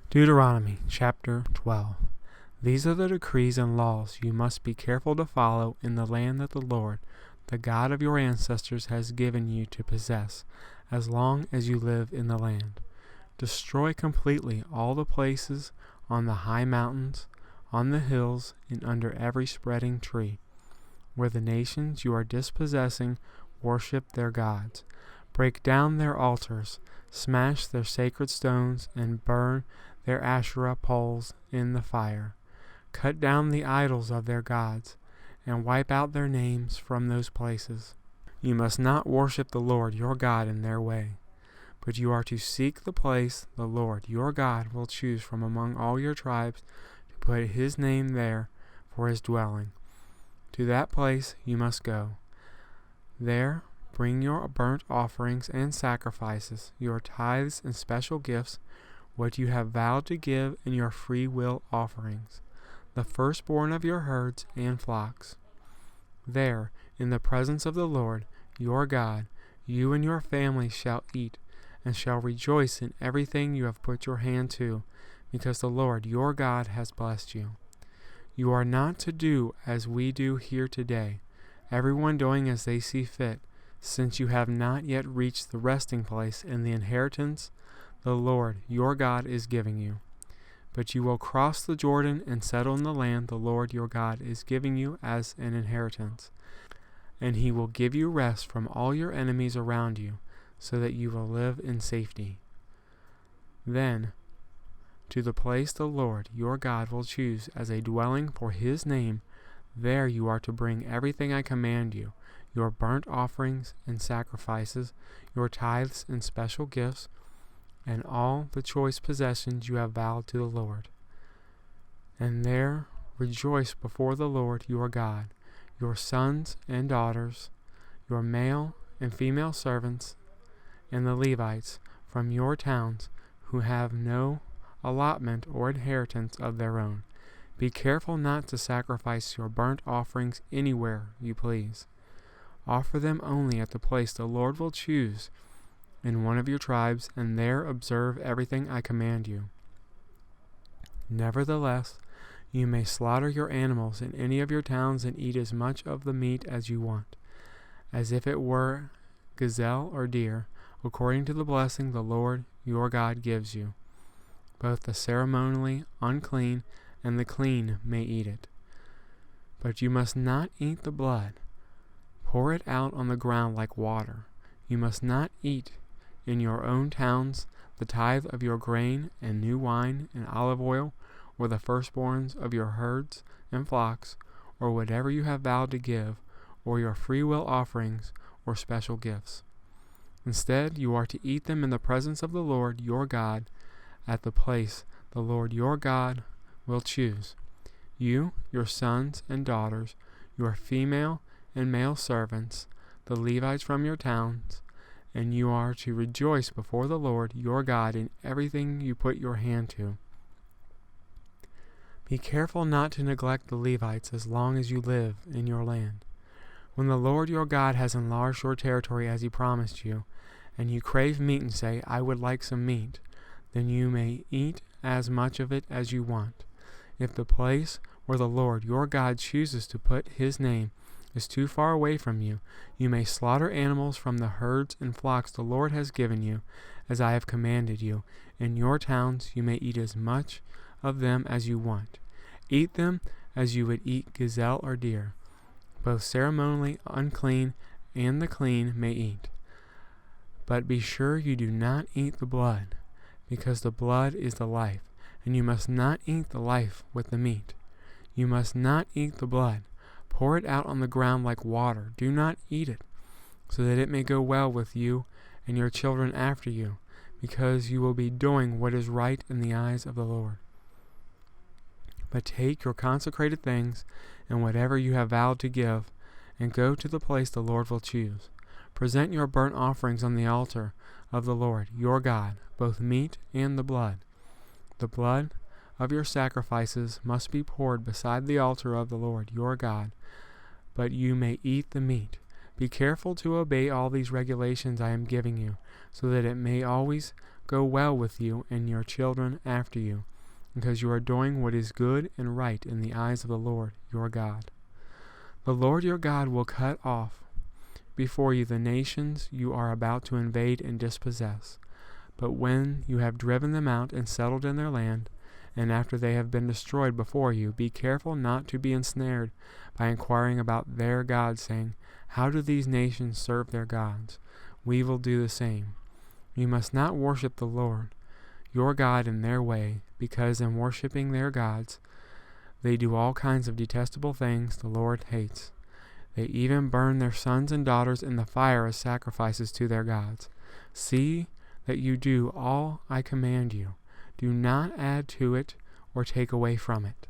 Deuteronomy Chapter 12. These are the decrees and laws you must be careful to follow in the land that the Lord, the God of your ancestors, has given you to possess, as long as you live in the land. Destroy completely all the places on the high mountains, on the hills, and under every spreading tree, where the nations you are dispossessing worship their gods. Break down their altars, smash their sacred stones, and burn their Asherah poles in the fire. Cut down the idols of their gods, and wipe out their names from those places. You must not worship the Lord your God in their way, but you are to seek the place the Lord your God will choose from among all your tribes to put his name there for his dwelling. To that place you must go. There bring your burnt offerings and sacrifices, your tithes and special gifts, what you have vowed to give in your free will offerings, the firstborn of your herds and flocks. There, in the presence of the Lord your God, you and your family shall eat, and shall rejoice in everything you have put your hand to, because the Lord your God has blessed you. You are not to do as we do here today, everyone doing as they see fit, since you have not yet reached the resting place in the inheritance the Lord your God is giving you. But you will cross the Jordan and settle in the land the Lord your God is giving you as an inheritance. And he will give you rest from all your enemies around you, so that you will live in safety. Then, to the place the Lord your God will choose as a dwelling for his name, there you are to bring everything I command you, your burnt offerings and sacrifices, your tithes and special gifts, and all the choice possessions you have vowed to the Lord. And there rejoice before the Lord your God, your sons and daughters, your male and female servants, and the Levites from your towns who have no allotment or inheritance of their own. Be careful not to sacrifice your burnt offerings anywhere you please. Offer them only at the place the Lord will choose in one of your tribes, and there observe everything I command you. Nevertheless, you may slaughter your animals in any of your towns and eat as much of the meat as you want, as if it were gazelle or deer, according to the blessing the Lord your God gives you. Both the ceremonially unclean and the clean may eat it. But you must not eat the blood. Pour it out on the ground like water. You must not eat in your own towns the tithe of your grain and new wine and olive oil, or the firstborns of your herds and flocks, or whatever you have vowed to give, or your freewill offerings or special gifts. Instead, you are to eat them in the presence of the Lord your God at the place the Lord your God will choose. You, your sons and daughters, your female and male servants, the Levites from your towns, and you are to rejoice before the Lord your God in everything you put your hand to. Be careful not to neglect the Levites as long as you live in your land. When the Lord your God has enlarged your territory as he promised you, and you crave meat and say, I would like some meat, then you may eat as much of it as you want. If the place where the Lord your God chooses to put his name is too far away from you, you may slaughter animals from the herds and flocks the Lord has given you, as I have commanded you. In your towns you may eat as much of them as you want. Eat them as you would eat gazelle or deer. Both ceremonially unclean and the clean may eat. But be sure you do not eat the blood, because the blood is the life, and you must not eat the life with the meat. You must not eat the blood. Pour it out on the ground like water. Do not eat it, so that it may go well with you and your children after you, because you will be doing what is right in the eyes of the Lord. But take your consecrated things and whatever you have vowed to give, and go to the place the Lord will choose. Present your burnt offerings on the altar of the Lord your God, both meat and the blood. The blood of your sacrifices must be poured beside the altar of the Lord your God, but you may eat the meat. Be careful to obey all these regulations I am giving you, so that it may always go well with you and your children after you, because you are doing what is good and right in the eyes of the Lord your God. The Lord your God will cut off before you the nations you are about to invade and dispossess. But when you have driven them out and settled in their land, and after they have been destroyed before you, be careful not to be ensnared by inquiring about their gods, saying, "How do these nations serve their gods? We will do the same." You must not worship the Lord your God in their way, because in worshiping their gods, they do all kinds of detestable things the Lord hates. They even burn their sons and daughters in the fire as sacrifices to their gods. See that you do all I command you. Do not add to it or take away from it.